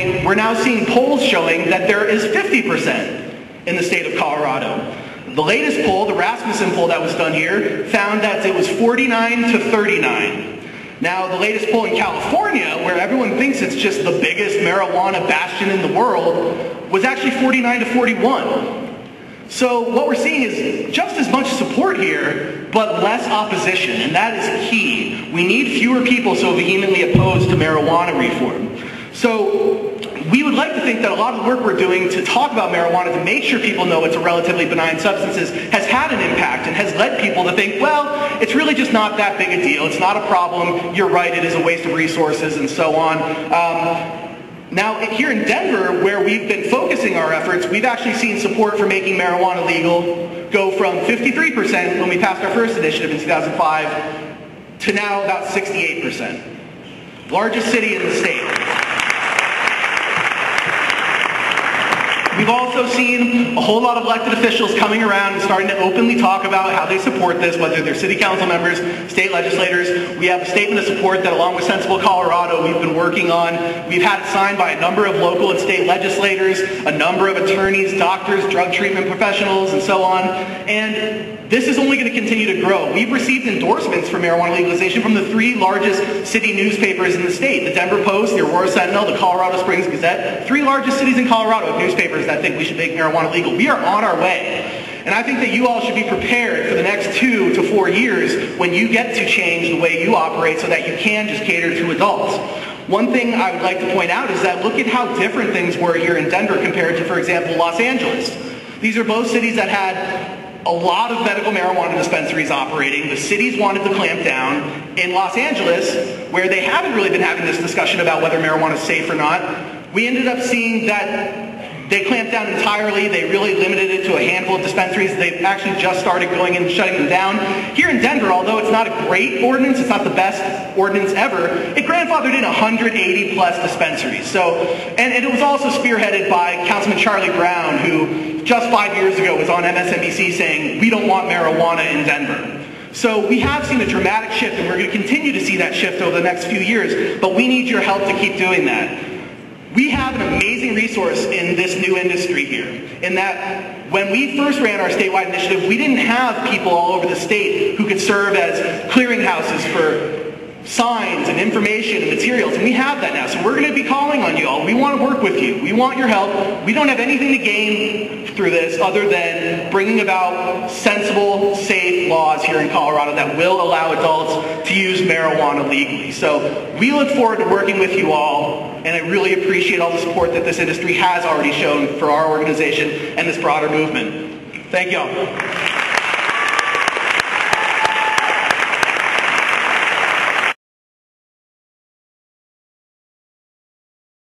point, we're now seeing polls showing that there is 50% in the state of Colorado. The latest poll, the Rasmussen poll that was done here, found that it was 49 to 39. Now, the latest poll in California, where everyone thinks it's just the biggest marijuana bastion in the world, was actually 49 to 41. So what we're seeing is just as much support here, but less opposition, and that is key. We need fewer people so vehemently opposed to marijuana reform. So we would like to think that a lot of the work we're doing to talk about marijuana, to make sure people know it's a relatively benign substance, has had an impact and has led people to think, well, it's really just not that big a deal. It's not a problem. You're right, it is a waste of resources and so on. Now, here in Denver, where we've been focusing our efforts, we've actually seen support for making marijuana legal go from 53% when we passed our first initiative in 2005 to now about 68%. Largest city in the state. We've also seen a whole lot of elected officials coming around and starting to openly talk about how they support this, whether they're city council members, state legislators. We have a statement of support that, along with Sensible Colorado, we've been working on. We've had it signed by a number of local and state legislators, a number of attorneys, doctors, drug treatment professionals, and so on. And this is only going to continue to grow. We've received endorsements for marijuana legalization from the 3 largest city newspapers in the state: the Denver Post, the Aurora Sentinel, the Colorado Springs Gazette. 3 largest cities in Colorado have newspapers that think we should make marijuana legal. We are on our way. And I think that you all should be prepared for the next 2 to 4 years when you get to change the way you operate so that you can just cater to adults. One thing I would like to point out is that look at how different things were here in Denver compared to, for example, Los Angeles. These are both cities that had a lot of medical marijuana dispensaries operating. The cities wanted to clamp down. In Los Angeles, where they haven't really been having this discussion about whether marijuana is safe or not, we ended up seeing that they clamped down entirely. They really limited it to a handful of dispensaries. They've actually just started going and shutting them down. Here in Denver, although it's not a great ordinance, it's not the best ordinance ever, it grandfathered in 180 plus dispensaries. So, and it was also spearheaded by Councilman Charlie Brown, who just 5 years ago was on MSNBC saying, we don't want marijuana in Denver. So we have seen a dramatic shift, and we're going to continue to see that shift over the next few years, but we need your help to keep doing that. We have an amazing resource in this new industry here, in that when we first ran our statewide initiative, we didn't have people all over the state who could serve as clearinghouses for signs and information and materials, and we have that now. So we're going to be calling on you all. We want to work with you. We want your help. We don't have anything to gain through this other than bringing about sensible, safe laws here in Colorado that will allow adults to use marijuana legally. So we look forward to working with you all, and I really appreciate all the support that this industry has already shown for our organization and this broader movement. Thank you all.